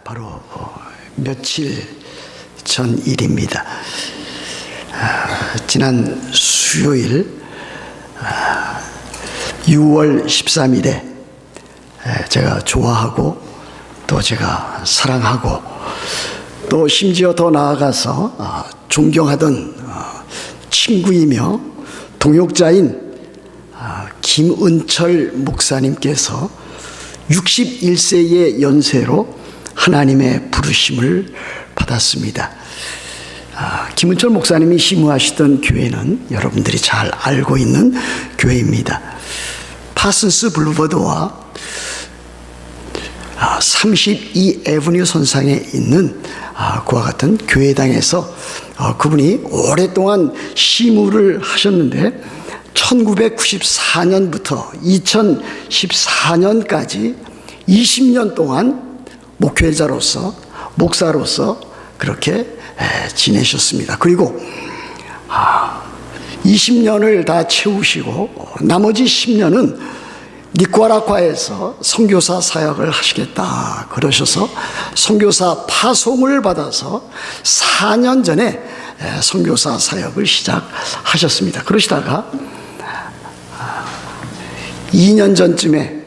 바로 며칠 전 일입니다. 지난 수요일 6월 13일에 제가 좋아하고 또 제가 사랑하고 또 심지어 더 나아가서 존경하던 친구이며 동역자인 김은철 목사님께서 61세의 연세로 하나님의 부르심을 받았습니다. 김은철 목사님이 심우하시던 교회는 여러분들이 잘 알고 있는 교회입니다. 파슨스 블루버드와 32 애브뉴 선상에 있는 그와 같은 교회당에서 그분이 오랫동안 심우를 하셨는데 1994년부터 2014년까지 20년 동안 목회자로서 목사로서 그렇게 지내셨습니다. 그리고 20년을 다 채우시고 나머지 10년은 니카라과에서 선교사 사역을 하시겠다 그러셔서 선교사 파송을 받아서 4년 전에 선교사 사역을 시작하셨습니다. 그러시다가 2년 전쯤에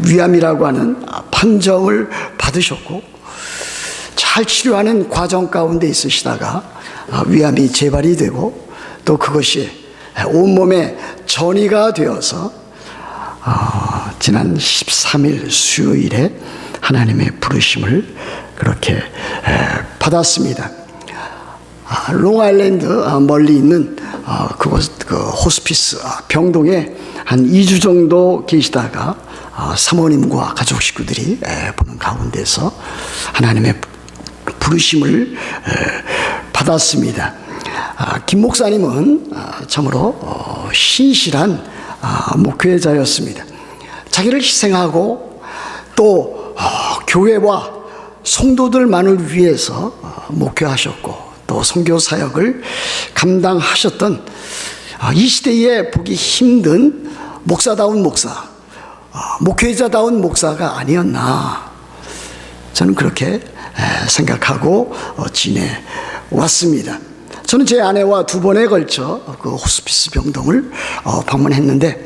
위암이라고 하는 판정을 받으셨고 잘 치료하는 과정 가운데 있으시다가 위암이 재발이 되고 또 그것이 온몸에 전이가 되어서 지난 13일 수요일에 하나님의 부르심을 그렇게 받았습니다. 롱아일랜드 멀리 있는 그곳 그 호스피스 병동에 한 2주 정도 계시다가 사모님과 가족 식구들이 보는 가운데서 하나님의 부르심을 받았습니다. 김 목사님은 참으로 신실한 목회자였습니다. 자기를 희생하고 또 교회와 성도들만을 위해서 목회하셨고 또 선교 사역을 감당하셨던 이 시대에 보기 힘든 목사다운 목사, 목회자다운 목사가 아니었나 저는 그렇게 생각하고 지내왔습니다. 저는 제 아내와 2번에 걸쳐 그 호스피스 병동을 방문했는데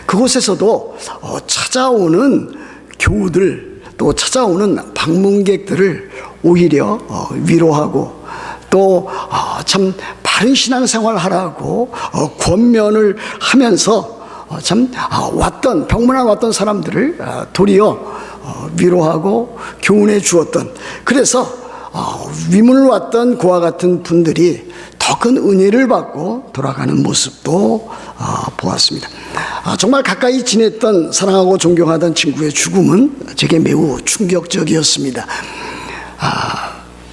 그곳에서도 찾아오는 교우들 또 찾아오는 방문객들을 오히려 위로하고 또 참 바른 신앙생활 하라고 권면을 하면서 참 병문안 왔던 사람들을 도리어 위로하고 교훈해 주었던, 그래서 위문을 왔던 그와 같은 분들이 더 큰 은혜를 받고 돌아가는 모습도 보았습니다. 정말 가까이 지냈던 사랑하고 존경하던 친구의 죽음은 제게 매우 충격적이었습니다.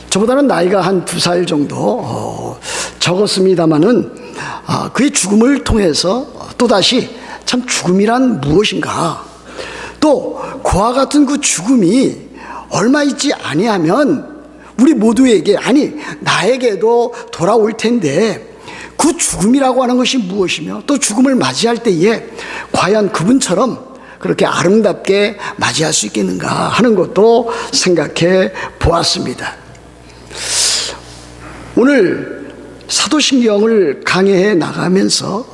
저보다는 나이가 한 2살 정도 적었습니다마는 그의 죽음을 통해서 또다시 참 죽음이란 무엇인가, 또 그와 같은 그 죽음이 얼마 있지 아니하면 우리 모두에게, 아니 나에게도 돌아올 텐데 그 죽음이라고 하는 것이 무엇이며 또 죽음을 맞이할 때에 과연 그분처럼 그렇게 아름답게 맞이할 수 있겠는가 하는 것도 생각해 보았습니다. 오늘 사도신경을 강해해 나가면서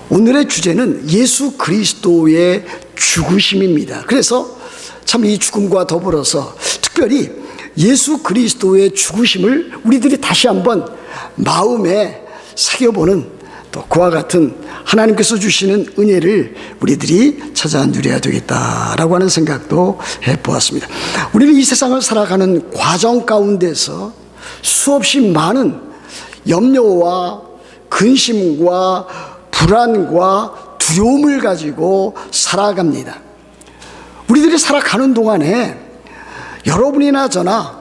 오늘의 주제는 예수 그리스도의 죽으심입니다. 그래서 참 이 죽음과 더불어서 특별히 예수 그리스도의 죽으심을 우리들이 다시 한번 마음에 새겨보는, 또 그와 같은 하나님께서 주시는 은혜를 우리들이 찾아 누려야 되겠다라고 하는 생각도 해보았습니다. 우리는 이 세상을 살아가는 과정 가운데서 수없이 많은 염려와 근심과 불안과 두려움을 가지고 살아갑니다. 우리들이 살아가는 동안에 여러분이나 저나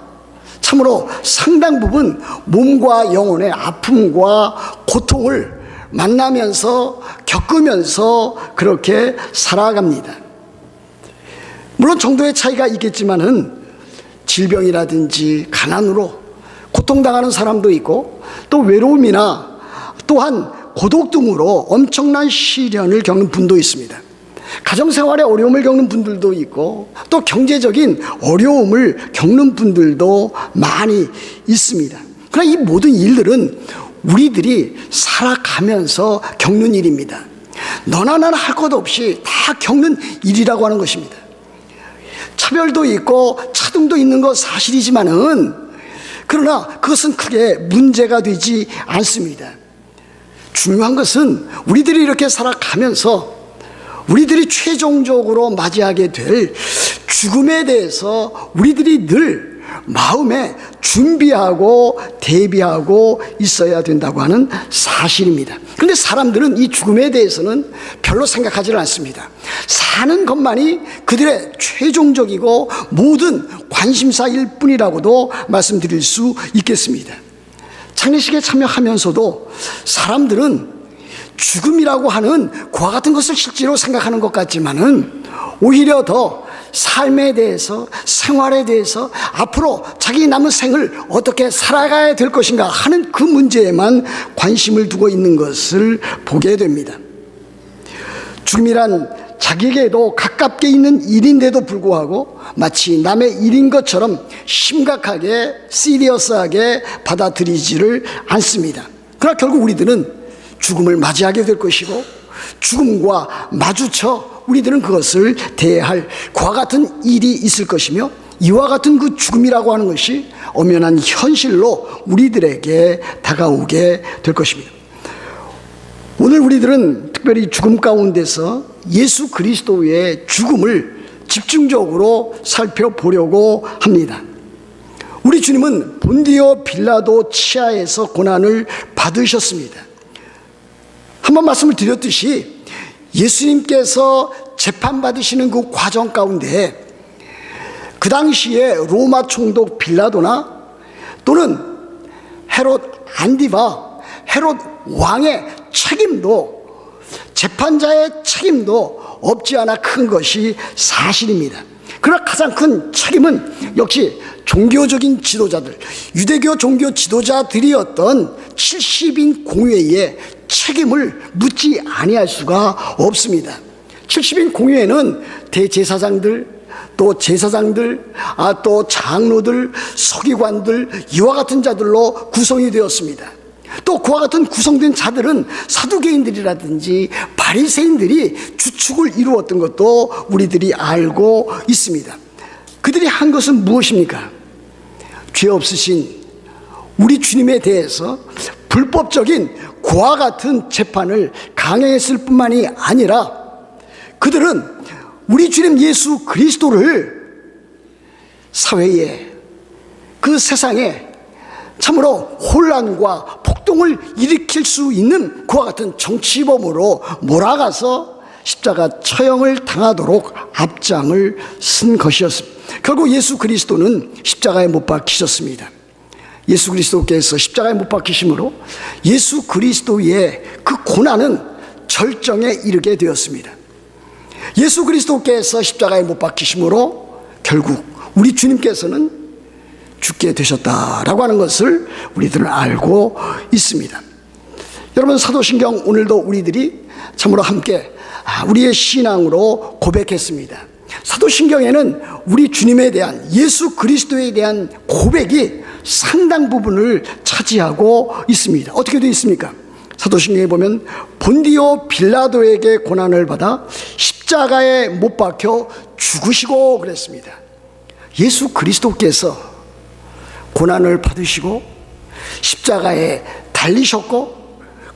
참으로 상당 부분 몸과 영혼의 아픔과 고통을 만나면서 겪으면서 그렇게 살아갑니다. 물론 정도의 차이가 있겠지만은 질병이라든지 가난으로 고통당하는 사람도 있고 또 외로움이나 또한 고독 등으로 엄청난 시련을 겪는 분도 있습니다. 가정생활에 어려움을 겪는 분들도 있고 또 경제적인 어려움을 겪는 분들도 많이 있습니다. 그러나 이 모든 일들은 우리들이 살아가면서 겪는 일입니다. 너나 나나 할 것 없이 다 겪는 일이라고 하는 것입니다. 차별도 있고 차등도 있는 것 사실이지만은 그러나 그것은 크게 문제가 되지 않습니다. 중요한 것은 우리들이 이렇게 살아가면서 우리들이 최종적으로 맞이하게 될 죽음에 대해서 우리들이 늘 마음에 준비하고 대비하고 있어야 된다고 하는 사실입니다. 그런데 사람들은 이 죽음에 대해서는 별로 생각하지는 않습니다. 사는 것만이 그들의 최종적이고 모든 관심사일 뿐이라고도 말씀드릴 수 있겠습니다. 장례식에 참여하면서도 사람들은 죽음이라고 하는 그와 같은 것을 실제로 생각하는 것 같지만은 오히려 더 삶에 대해서, 생활에 대해서 앞으로 자기 남은 생을 어떻게 살아가야 될 것인가 하는 그 문제에만 관심을 두고 있는 것을 보게 됩니다. 죽음이란 자기에게도 가깝게 있는 일인데도 불구하고 마치 남의 일인 것처럼 심각하게, 시리어스하게 받아들이지를 않습니다. 그러나 결국 우리들은 죽음을 맞이하게 될 것이고 죽음과 마주쳐 우리들은 그것을 대할 그와 같은 일이 있을 것이며 이와 같은 그 죽음이라고 하는 것이 엄연한 현실로 우리들에게 다가오게 될 것입니다. 오늘 우리들은 특별히 죽음 가운데서 예수 그리스도의 죽음을 집중적으로 살펴보려고 합니다. 우리 주님은 본디오 빌라도 치하에서 고난을 받으셨습니다. 한번 말씀을 드렸듯이 예수님께서 재판받으시는 그 과정 가운데 그 당시에 로마 총독 빌라도나 또는 헤롯 안디바, 헤롯 왕의 책임도, 재판자의 책임도 없지 않아 큰 것이 사실입니다. 그러나 가장 큰 책임은 역시 종교적인 지도자들, 유대교 종교 지도자들이었던 70인 공회의 책임을 묻지 아니할 수가 없습니다. 70인 공회에는 대제사장들, 또 제사장들, 또 장로들, 서기관들, 이와 같은 자들로 구성이 되었습니다. 또 그와 같은 구성된 자들은 사두개인들이라든지 바리새인들이 주축을 이루었던 것도 우리들이 알고 있습니다. 그들이 한 것은 무엇입니까? 죄 없으신 우리 주님에 대해서 불법적인 그와 같은 재판을 강행했을 뿐만이 아니라 그들은 우리 주님 예수 그리스도를 사회에, 그 세상에 참으로 혼란과 폭동을 일으킬 수 있는 그와 같은 정치범으로 몰아가서 십자가 처형을 당하도록 앞장을 쓴 것이었습니다. 결국 예수 그리스도는 십자가에 못 박히셨습니다. 예수 그리스도께서 십자가에 못 박히심으로 예수 그리스도의 그 고난은 절정에 이르게 되었습니다. 예수 그리스도께서 십자가에 못 박히심으로 결국 우리 주님께서는 죽게 되셨다라고 하는 것을 우리들은 알고 있습니다. 여러분, 사도신경 오늘도 우리들이 참으로 함께 우리의 신앙으로 고백했습니다. 사도신경에는 우리 주님에 대한, 예수 그리스도에 대한 고백이 상당 부분을 차지하고 있습니다. 어떻게 되어 있습니까? 사도신경에 보면 본디오 빌라도에게 고난을 받아 십자가에 못 박혀 죽으시고 그랬습니다. 예수 그리스도께서 고난을 받으시고 십자가에 달리셨고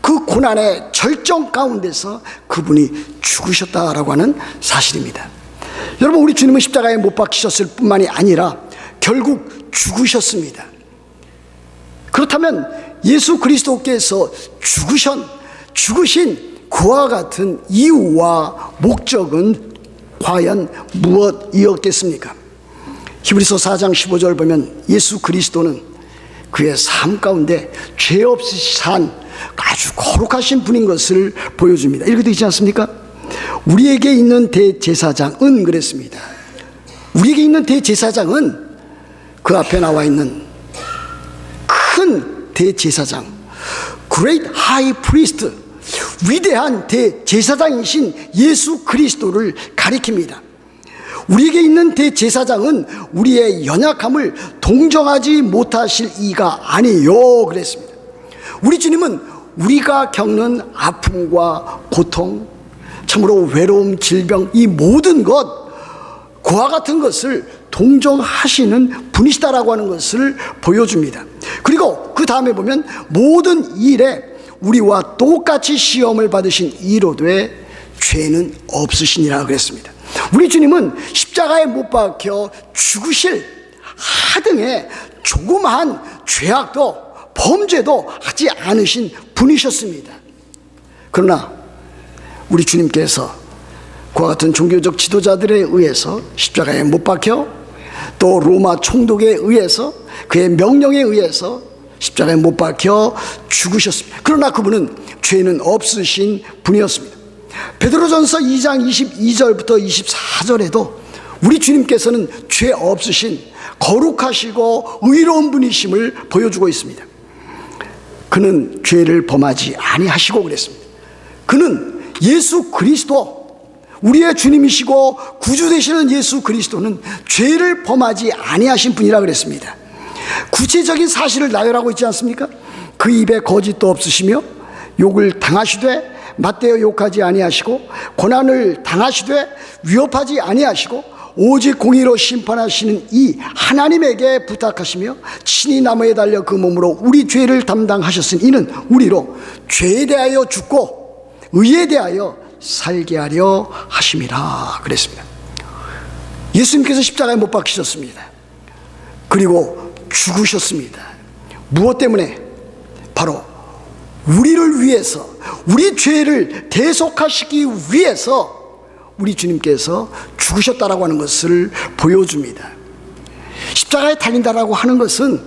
그 고난의 절정 가운데서 그분이 죽으셨다라고 하는 사실입니다. 여러분, 우리 주님은 십자가에 못 박히셨을 뿐만이 아니라 결국 죽으셨습니다. 그렇다면 예수 그리스도께서 죽으신 그와 같은 이유와 목적은 과연 무엇이었겠습니까? 히브리서 4장 15절 보면 예수 그리스도는 그의 삶 가운데 죄 없이 산 아주 거룩하신 분인 것을 보여줍니다. 이렇게 되지 않습니까? 우리에게 있는 대제사장은 그랬습니다. 우리에게 있는 대제사장은 그 앞에 나와 있는 큰 대제사장, Great High Priest, 위대한 대제사장이신 예수 그리스도를 가리킵니다. 우리에게 있는 대제사장은 우리의 연약함을 동정하지 못하실 이가 아니요 그랬습니다. 우리 주님은 우리가 겪는 아픔과 고통, 참으로 외로움, 질병, 이 모든 것, 그와 같은 것을 동정하시는 분이시다라고 하는 것을 보여줍니다. 그리고 그 다음에 보면 모든 일에 우리와 똑같이 시험을 받으신 이로되 죄는 없으시니라 그랬습니다. 우리 주님은 십자가에 못 박혀 죽으실 하등의 조그마한 죄악도 범죄도 하지 않으신 분이셨습니다. 그러나 우리 주님께서 그와 같은 종교적 지도자들에 의해서 십자가에 못 박혀 또 로마 총독에 의해서 그의 명령에 의해서 십자가에 못 박혀 죽으셨습니다. 그러나 그분은 죄는 없으신 분이었습니다. 베드로전서 2장 22절부터 24절에도 우리 주님께서는 죄 없으신 거룩하시고 의로운 분이심을 보여주고 있습니다. 그는 죄를 범하지 아니하시고 그랬습니다. 그는 예수 그리스도, 우리의 주님이시고 구주 되시는 예수 그리스도는 죄를 범하지 아니하신 분이라 그랬습니다. 구체적인 사실을 나열하고 있지 않습니까? 그 입에 거짓도 없으시며 욕을 당하시되 맞대어 욕하지 아니하시고 고난을 당하시되 위협하지 아니하시고 오직 공의로 심판하시는 이 하나님에게 부탁하시며 친히 나무에 달려 그 몸으로 우리 죄를 담당하셨으니 이는 우리로 죄에 대하여 죽고 의에 대하여 살게 하려 하심이라 그랬습니다. 예수님께서 십자가에 못 박히셨습니다. 그리고 죽으셨습니다. 무엇 때문에? 바로 우리를 위해서, 우리 죄를 대속하시기 위해서 우리 주님께서 죽으셨다라고 하는 것을 보여줍니다. 십자가에 달린다라고 하는 것은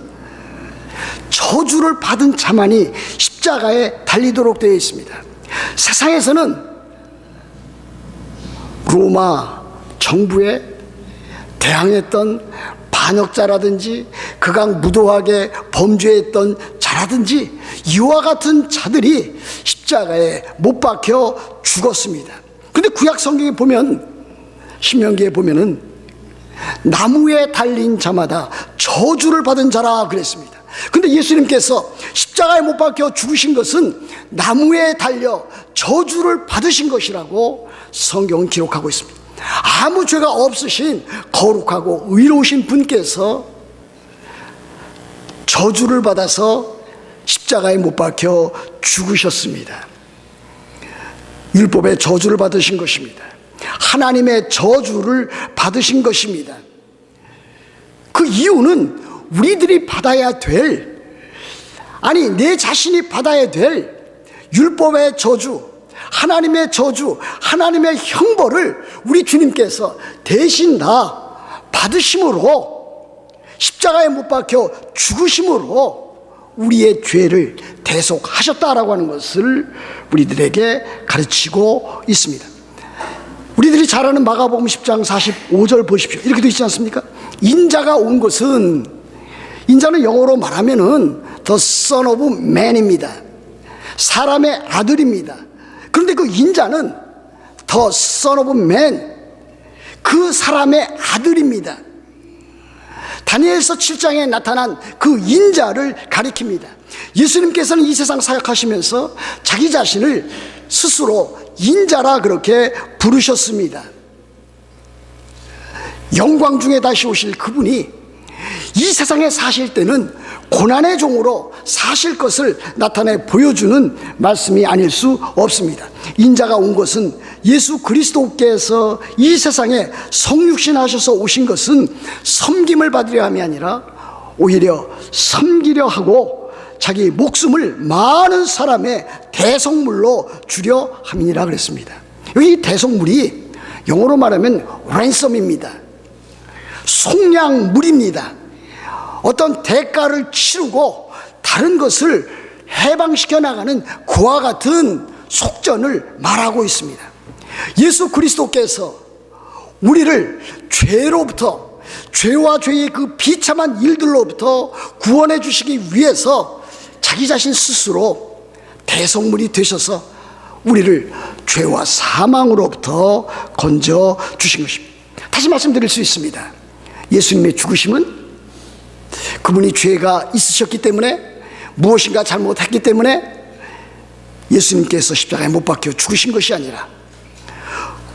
저주를 받은 자만이 십자가에 달리도록 되어 있습니다. 세상에서는 로마 정부에 대항했던 반역자라든지 극악무도하게 범죄했던 자라든지 이와 같은 자들이 십자가에 못 박혀 죽었습니다. 근데 구약 성경에 보면, 신명기에 보면은 나무에 달린 자마다 저주를 받은 자라 그랬습니다. 근데 예수님께서 십자가에 못 박혀 죽으신 것은 나무에 달려 저주를 받으신 것이라고 성경은 기록하고 있습니다. 아무 죄가 없으신 거룩하고 의로우신 분께서 저주를 받아서 십자가에 못 박혀 죽으셨습니다. 율법의 저주를 받으신 것입니다. 하나님의 저주를 받으신 것입니다. 그 이유는 우리들이 받아야 될, 아니 내 자신이 받아야 될 율법의 저주, 하나님의 저주, 하나님의 형벌을 우리 주님께서 대신 다 받으심으로, 십자가에 못 박혀 죽으심으로 우리의 죄를 대속하셨다라고 하는 것을 우리들에게 가르치고 있습니다. 우리들이 잘 아는 마가복음 10장 45절 보십시오. 이렇게 되어 있지 않습니까? 인자가 온 것은, 인자는 영어로 말하면은 The Son of Man입니다. 사람의 아들입니다. 그런데 그 인자는 The Son of Man, 그 사람의 아들입니다. 다니엘서 7장에 나타난 그 인자를 가리킵니다. 예수님께서는 이 세상 사역하시면서 자기 자신을 스스로 인자라 그렇게 부르셨습니다. 영광 중에 다시 오실 그분이 이 세상에 사실 때는 고난의 종으로 사실 것을 나타내 보여주는 말씀이 아닐 수 없습니다. 인자가 온 것은, 예수 그리스도께서 이 세상에 성육신하셔서 오신 것은 섬김을 받으려 함이 아니라 오히려 섬기려 하고 자기 목숨을 많은 사람의 대속물로 주려 함이니라 그랬습니다. 여기 대속물이 영어로 말하면 랜섬입니다. 속량물입니다. 어떤 대가를 치르고 다른 것을 해방시켜 나가는 그와 같은 속전을 말하고 있습니다. 예수 그리스도께서 우리를 죄로부터, 죄와 죄의 그 비참한 일들로부터 구원해 주시기 위해서 자기 자신 스스로 대속물이 되셔서 우리를 죄와 사망으로부터 건져 주신 것입니다. 다시 말씀드릴 수 있습니다. 예수님의 죽으심은 그분이 죄가 있으셨기 때문에, 무엇인가 잘못했기 때문에 예수님께서 십자가에 못 박혀 죽으신 것이 아니라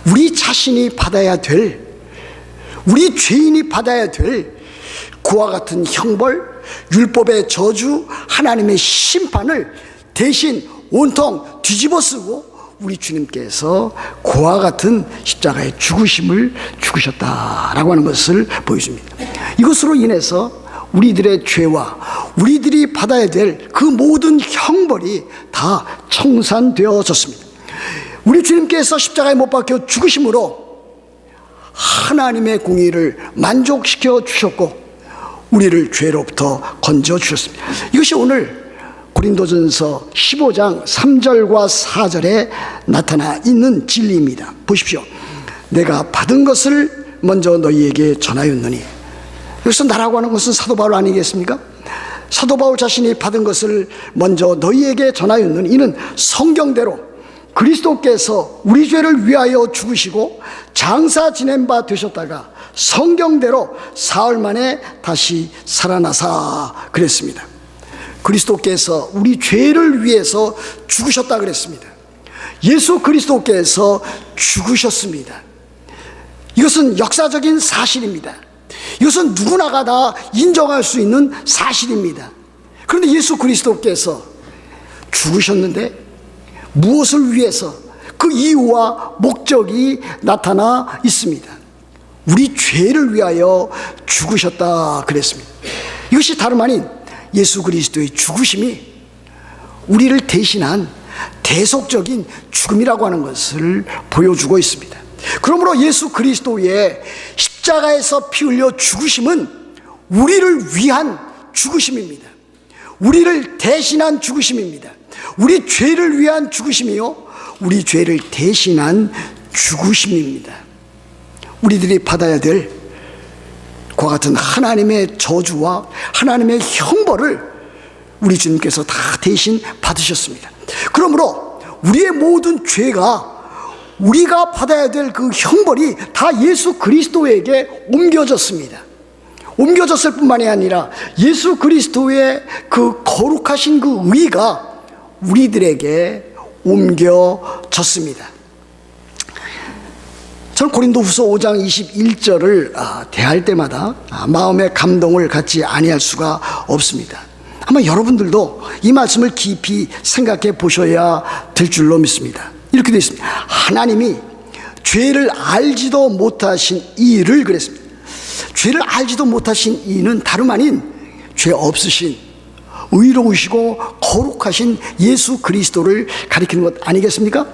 우리 자신이 받아야 될, 우리 죄인이 받아야 될 그와 같은 형벌, 율법의 저주, 하나님의 심판을 대신 온통 뒤집어 쓰고 우리 주님께서 그와 같은 십자가의 죽으심을 죽으셨다라고 하는 것을 보여줍니다. 이것으로 인해서 우리들의 죄와 우리들이 받아야 될 그 모든 형벌이 다 청산되어졌습니다. 우리 주님께서 십자가에 못 박혀 죽으심으로 하나님의 공의를 만족시켜 주셨고 우리를 죄로부터 건져 주셨습니다. 이것이 오늘 고린도전서 15장 3절과 4절에 나타나 있는 진리입니다. 보십시오. 내가 받은 것을 먼저 너희에게 전하였느니, 여기서 나라고 하는 것은 사도 바울 아니겠습니까? 사도 바울 자신이 받은 것을 먼저 너희에게 전하였느니, 이는 성경대로 그리스도께서 우리 죄를 위하여 죽으시고 장사 지낸 바 되셨다가 성경대로 사흘 만에 다시 살아나사 그랬습니다. 그리스도께서 우리 죄를 위해서 죽으셨다 그랬습니다. 예수 그리스도께서 죽으셨습니다. 이것은 역사적인 사실입니다. 이것은 누구나가 다 인정할 수 있는 사실입니다. 그런데 예수 그리스도께서 죽으셨는데 무엇을 위해서, 그 이유와 목적이 나타나 있습니다. 우리 죄를 위하여 죽으셨다 그랬습니다. 이것이 다름 아닌 예수 그리스도의 죽으심이 우리를 대신한 대속적인 죽음이라고 하는 것을 보여주고 있습니다. 그러므로 예수 그리스도의 십자가에서 피 흘려 죽으심은 우리를 위한 죽으심입니다. 우리를 대신한 죽으심입니다. 우리 죄를 위한 죽으심이요, 우리 죄를 대신한 죽으심입니다. 우리들이 받아야 될 그와 같은 하나님의 저주와 하나님의 형벌을 우리 주님께서 다 대신 받으셨습니다. 그러므로 우리의 모든 죄가, 우리가 받아야 될 그 형벌이 다 예수 그리스도에게 옮겨졌습니다. 옮겨졌을 뿐만이 아니라 예수 그리스도의 그 거룩하신 그 의가 우리들에게 옮겨졌습니다. 저는 고린도후서 5장 21절을 대할 때마다 마음의 감동을 갖지 아니할 수가 없습니다. 아마 여러분들도 이 말씀을 깊이 생각해 보셔야 될 줄로 믿습니다. 이렇게 되어 있습니다. 하나님이 죄를 알지도 못하신 이를 그랬습니다. 죄를 알지도 못하신 이는 다름 아닌 죄 없으신 의로우시고 거룩하신 예수 그리스도를 가리키는 것 아니겠습니까?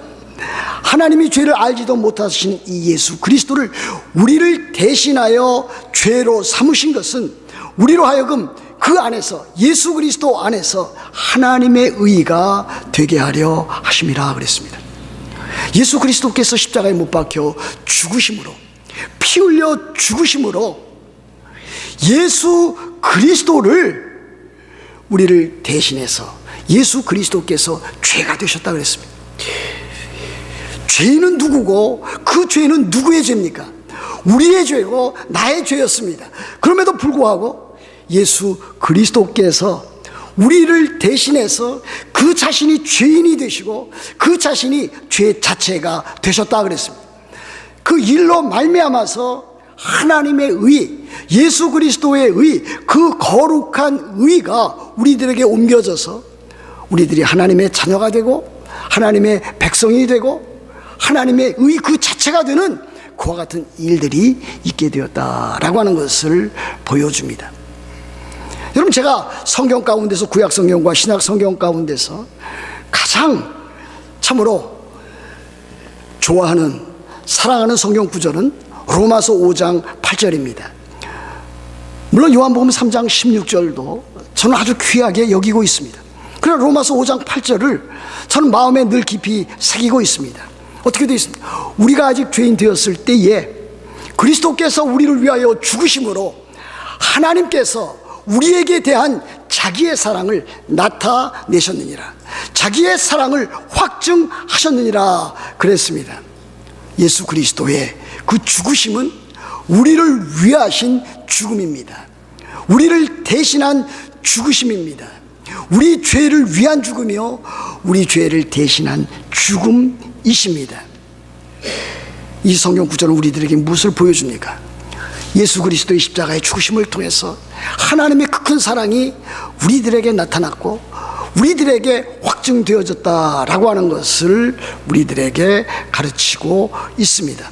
하나님이 죄를 알지도 못하신 이 예수 그리스도를 우리를 대신하여 죄로 삼으신 것은 우리로 하여금 그 안에서, 예수 그리스도 안에서 하나님의 의가 되게 하려 하심이라 그랬습니다. 예수 그리스도께서 십자가에 못 박혀 죽으심으로, 피 흘려 죽으심으로 예수 그리스도를 우리를 대신해서 예수 그리스도께서 죄가 되셨다 그랬습니다. 죄는 누구고 그 죄는 누구의 죄입니까? 우리의 죄고 나의 죄였습니다. 그럼에도 불구하고 예수 그리스도께서 우리를 대신해서 그 자신이 죄인이 되시고 그 자신이 죄 자체가 되셨다 그랬습니다. 그 일로 말미암아서 하나님의 의, 예수 그리스도의 의, 그 거룩한 의가 우리들에게 옮겨져서 우리들이 하나님의 자녀가 되고 하나님의 백성이 되고 하나님의 의 그 자체가 되는 그와 같은 일들이 있게 되었다라고 하는 것을 보여줍니다. 여러분, 제가 성경 가운데서, 구약 성경과 신약 성경 가운데서 가장 참으로 좋아하는, 사랑하는 성경 구절은 로마서 5장 8절입니다. 물론 요한복음 3장 16절도 저는 아주 귀하게 여기고 있습니다. 그러나 로마서 5장 8절을 저는 마음에 늘 깊이 새기고 있습니다. 어떻게 되어 있습니까? 우리가 아직 죄인 되었을 때에 그리스도께서 우리를 위하여 죽으심으로 하나님께서 우리에게 대한 자기의 사랑을 나타내셨느니라. 자기의 사랑을 확증하셨느니라 그랬습니다. 예수 그리스도의 그 죽으심은 우리를 위하신 죽음입니다. 우리를 대신한 죽으심입니다. 우리 죄를 위한 죽음이요, 우리 죄를 대신한 죽음이십니다. 이 성경 구절은 우리들에게 무엇을 보여줍니까? 예수 그리스도의 십자가의 죽으심을 통해서 하나님의 그 큰 사랑이 우리들에게 나타났고 우리들에게 확증되어졌다라고 하는 것을 우리들에게 가르치고 있습니다.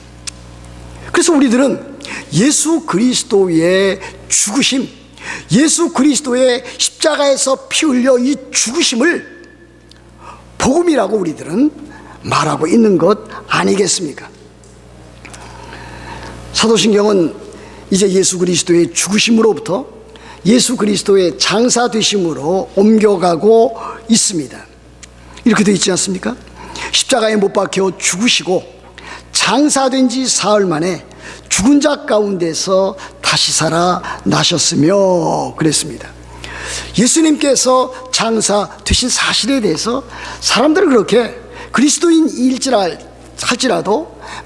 그래서 우리들은 예수 그리스도의 죽으심, 예수 그리스도의 십자가에서 피 흘려 이 죽으심을 복음이라고 우리들은 말하고 있는 것 아니겠습니까? 사도신경은 이제 예수 그리스도의 죽으심으로부터 예수 그리스도의 장사되심으로 옮겨가고 있습니다. 이렇게 되어 있지 않습니까? 십자가에 못 박혀 죽으시고 장사된 지 사흘 만에 죽은 자 가운데서 다시 살아나셨으며 그랬습니다. 예수님께서 장사되신 사실에 대해서 사람들은 그렇게 그리스도인일지라도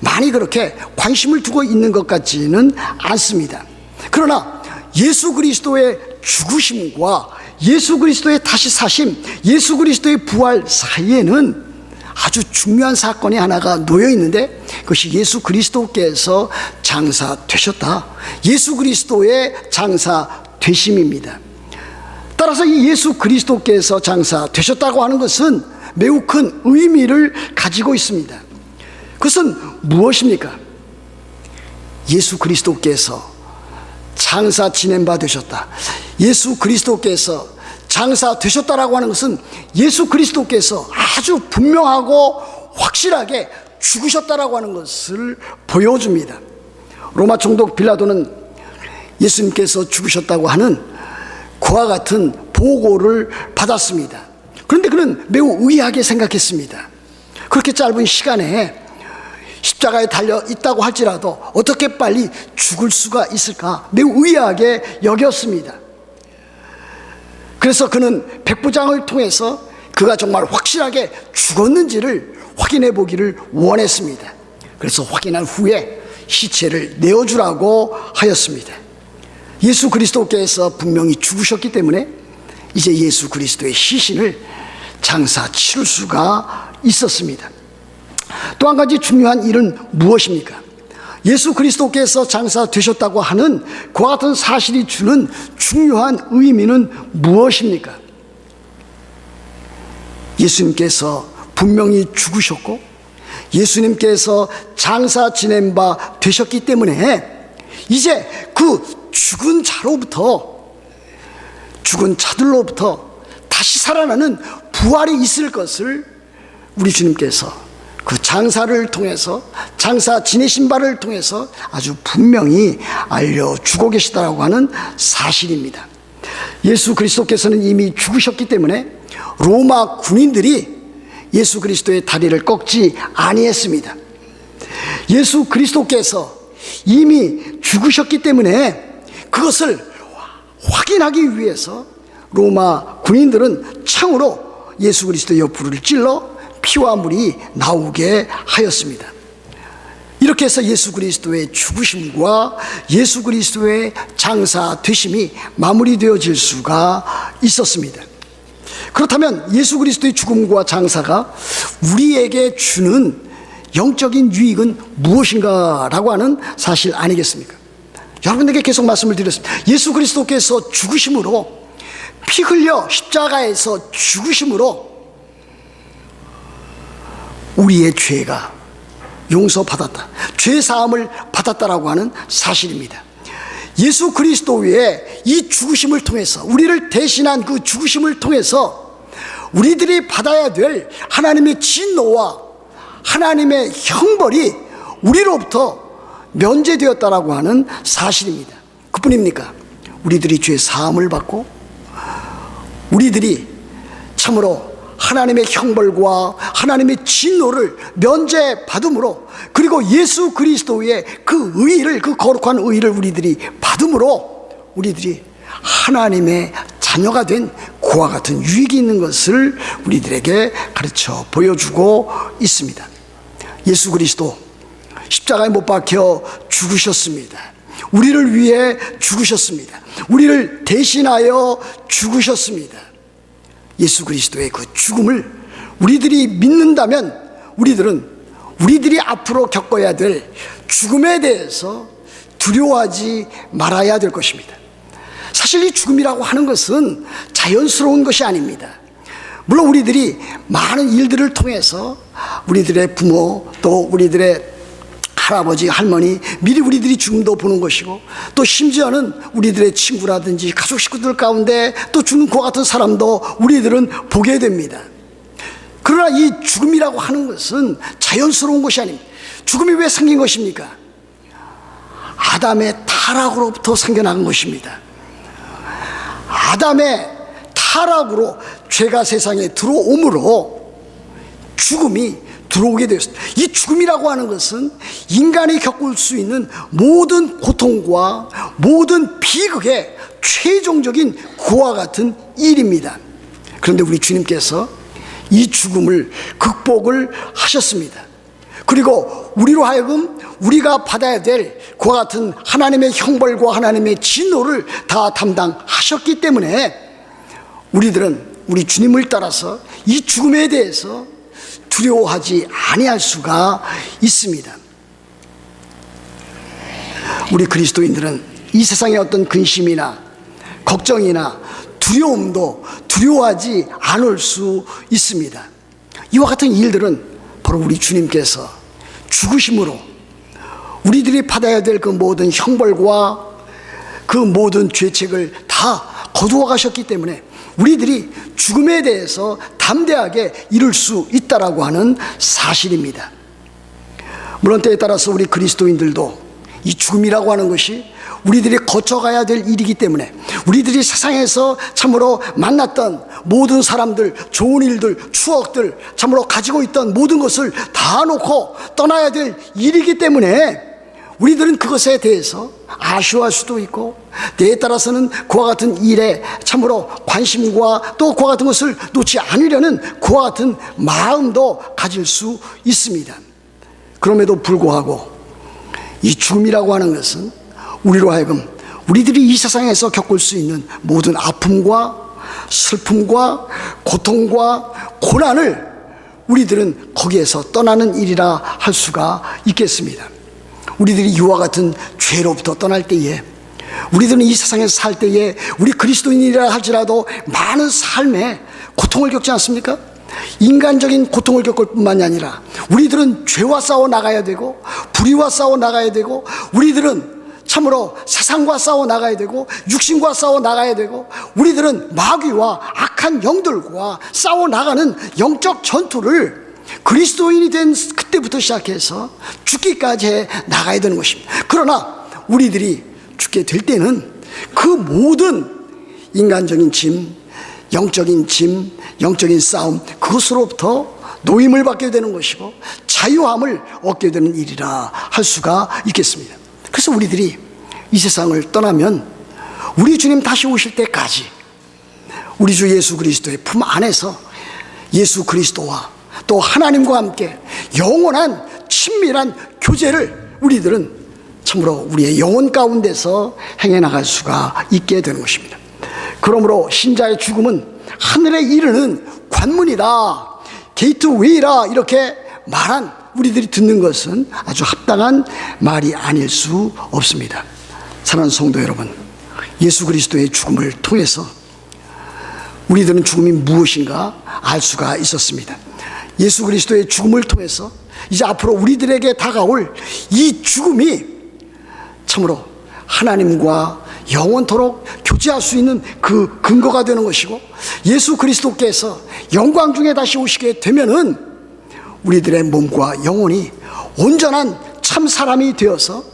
많이 그렇게 관심을 두고 있는 것 같지는 않습니다. 그러나 예수 그리스도의 죽으심과 예수 그리스도의 다시 사심, 예수 그리스도의 부활 사이에는 아주 중요한 사건이 하나가 놓여 있는데, 그것이 예수 그리스도께서 장사되셨다, 예수 그리스도의 장사되심입니다. 따라서 이 예수 그리스도께서 장사되셨다고 하는 것은 매우 큰 의미를 가지고 있습니다. 그것은 무엇입니까? 예수 그리스도께서 장사 지낸 바 되셨다, 예수 그리스도께서 장사 되셨다라고 하는 것은 예수 그리스도께서 아주 분명하고 확실하게 죽으셨다라고 하는 것을 보여줍니다. 로마 총독 빌라도는 예수님께서 죽으셨다고 하는 그와 같은 보고를 받았습니다. 그런데 그는 매우 의아하게 생각했습니다. 그렇게 짧은 시간에 십자가에 달려 있다고 할지라도 어떻게 빨리 죽을 수가 있을까 매우 의아하게 여겼습니다. 그래서 그는 백부장을 통해서 그가 정말 확실하게 죽었는지를 확인해 보기를 원했습니다. 그래서 확인한 후에 시체를 내어주라고 하였습니다. 예수 그리스도께서 분명히 죽으셨기 때문에 이제 예수 그리스도의 시신을 장사 치를 수가 있었습니다. 또 한 가지 중요한 일은 무엇입니까? 예수 그리스도께서 장사되셨다고 하는 그와 같은 사실이 주는 중요한 의미는 무엇입니까? 예수님께서 분명히 죽으셨고 예수님께서 장사 지낸 바 되셨기 때문에 이제 그 죽은 자들로부터 다시 살아나는 부활이 있을 것을 우리 주님께서 그 장사를 통해서, 장사 지내신 바를 통해서 아주 분명히 알려주고 계시다라고 하는 사실입니다. 예수 그리스도께서는 이미 죽으셨기 때문에 로마 군인들이 예수 그리스도의 다리를 꺾지 아니했습니다. 예수 그리스도께서 이미 죽으셨기 때문에 그것을 확인하기 위해서 로마 군인들은 창으로 예수 그리스도의 옆구리를 찔러 피와 물이 나오게 하였습니다. 이렇게 해서 예수 그리스도의 죽으심과 예수 그리스도의 장사되심이 마무리되어질 수가 있었습니다. 그렇다면 예수 그리스도의 죽음과 장사가 우리에게 주는 영적인 유익은 무엇인가라고 하는 사실 아니겠습니까? 여러분에게 계속 말씀을 드렸습니다. 예수 그리스도께서 죽으심으로, 피 흘려 십자가에서 죽으심으로 우리의 죄가 용서받았다, 죄사함을 받았다라고 하는 사실입니다. 예수 그리스도의 이 죽으심을 통해서, 우리를 대신한 그 죽으심을 통해서 우리들이 받아야 될 하나님의 진노와 하나님의 형벌이 우리로부터 면제되었다라고 하는 사실입니다. 그뿐입니까? 우리들이 죄사함을 받고 우리들이 참으로 하나님의 형벌과 하나님의 진노를 면제받음으로, 그리고 예수 그리스도의 그 의의를, 그 거룩한 의의를 우리들이 받음으로 우리들이 하나님의 자녀가 된 그와 같은 유익이 있는 것을 우리들에게 가르쳐 보여주고 있습니다. 예수 그리스도 십자가에 못 박혀 죽으셨습니다. 우리를 위해 죽으셨습니다. 우리를 대신하여 죽으셨습니다. 예수 그리스도의 그 죽음을 우리들이 믿는다면 우리들이 앞으로 겪어야 될 죽음에 대해서 두려워하지 말아야 될 것입니다. 사실 이 죽음이라고 하는 것은 자연스러운 것이 아닙니다. 물론 우리들이 많은 일들을 통해서 우리들의 부모 또 우리들의 할아버지, 할머니 미리 우리들이 죽음도 보는 것이고 또 심지어는 우리들의 친구라든지 가족 식구들 가운데 또 죽는 그와 같은 사람도 우리들은 보게 됩니다. 그러나 이 죽음이라고 하는 것은 자연스러운 것이 아닙니다. 죽음이 왜 생긴 것입니까? 아담의 타락으로부터 생겨난 것입니다. 아담의 타락으로 죄가 세상에 들어옴으로 죽음이 들어오게 되었습니다. 이 죽음이라고 하는 것은 인간이 겪을 수 있는 모든 고통과 모든 비극의 최종적인 그와 같은 일입니다. 그런데 우리 주님께서 이 죽음을 극복을 하셨습니다. 그리고 우리로 하여금 우리가 받아야 될 그와 같은 하나님의 형벌과 하나님의 진노를 다 담당하셨기 때문에 우리들은 우리 주님을 따라서 이 죽음에 대해서 두려워하지 아니할 수가 있습니다. 우리 그리스도인들은 이 세상의 어떤 근심이나 걱정이나 두려움도 두려워하지 않을 수 있습니다. 이와 같은 일들은 바로 우리 주님께서 죽으심으로 우리들이 받아야 될 그 모든 형벌과 그 모든 죄책을 다 거두어 가셨기 때문에 우리들이 죽음에 대해서 담대하게 이룰 수 있다라고 하는 사실입니다. 물론 때에 따라서 우리 그리스도인들도 이 죽음이라고 하는 것이 우리들이 거쳐가야 될 일이기 때문에 우리들이 세상에서 참으로 만났던 모든 사람들, 좋은 일들, 추억들, 참으로 가지고 있던 모든 것을 다 놓고 떠나야 될 일이기 때문에 우리들은 그것에 대해서 아쉬워할 수도 있고 때에 따라서는 그와 같은 일에 참으로 관심과 또 그와 같은 것을 놓지 않으려는 그와 같은 마음도 가질 수 있습니다. 그럼에도 불구하고 이 죽음이라고 하는 것은 우리로 하여금 우리들이 이 세상에서 겪을 수 있는 모든 아픔과 슬픔과 고통과 고난을 우리들은 거기에서 떠나는 일이라 할 수가 있겠습니다. 우리들이 이와 같은 죄로부터 떠날 때에 우리들은 이 세상에서 살 때에 우리 그리스도인이라 할지라도 많은 삶의 고통을 겪지 않습니까? 인간적인 고통을 겪을 뿐만이 아니라 우리들은 죄와 싸워 나가야 되고 불의와 싸워 나가야 되고 우리들은 참으로 세상과 싸워 나가야 되고 육신과 싸워 나가야 되고 우리들은 마귀와 악한 영들과 싸워 나가는 영적 전투를 그리스도인이 된 그때부터 시작해서 죽기까지 해 나가야 되는 것입니다. 그러나 우리들이 죽게 될 때는 그 모든 인간적인 짐, 영적인 짐, 영적인 싸움 그것으로부터 노임을 받게 되는 것이고 자유함을 얻게 되는 일이라 할 수가 있겠습니다. 그래서 우리들이 이 세상을 떠나면 우리 주님 다시 오실 때까지 우리 주 예수 그리스도의 품 안에서 예수 그리스도와 또 하나님과 함께 영원한 친밀한 교제를 우리들은 참으로 우리의 영혼 가운데서 행해 나갈 수가 있게 되는 것입니다. 그러므로 신자의 죽음은 하늘에 이르는 관문이다, 게이트웨이라 이렇게 말한 우리들이 듣는 것은 아주 합당한 말이 아닐 수 없습니다. 사랑하는 성도 여러분, 예수 그리스도의 죽음을 통해서 우리들은 죽음이 무엇인가 알 수가 있었습니다. 예수 그리스도의 죽음을 통해서 이제 앞으로 우리들에게 다가올 이 죽음이 참으로 하나님과 영원토록 교제할 수 있는 그 근거가 되는 것이고 예수 그리스도께서 영광 중에 다시 오시게 되면은 우리들의 몸과 영혼이 온전한 참 사람이 되어서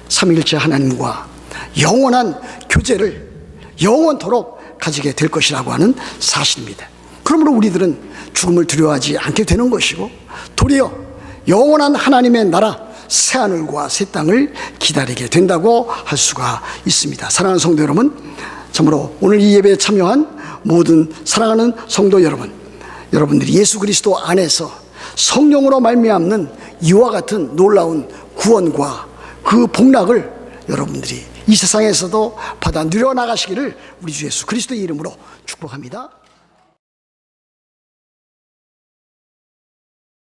삼위일체 하나님과 영원한 교제를 영원토록 가지게 될 것이라고 하는 사실입니다. 그러므로 우리들은 죽음을 두려워하지 않게 되는 것이고 도리어 영원한 하나님의 나라 새하늘과 새 땅을 기다리게 된다고 할 수가 있습니다. 사랑하는 성도 여러분, 참으로 오늘 이 예배에 참여한 모든 사랑하는 성도 여러분, 여러분들이 예수 그리스도 안에서 성령으로 말미암는 이와 같은 놀라운 구원과 그 복락을 여러분들이 이 세상에서도 받아 누려 나가시기를 우리 주 예수 그리스도의 이름으로 축복합니다.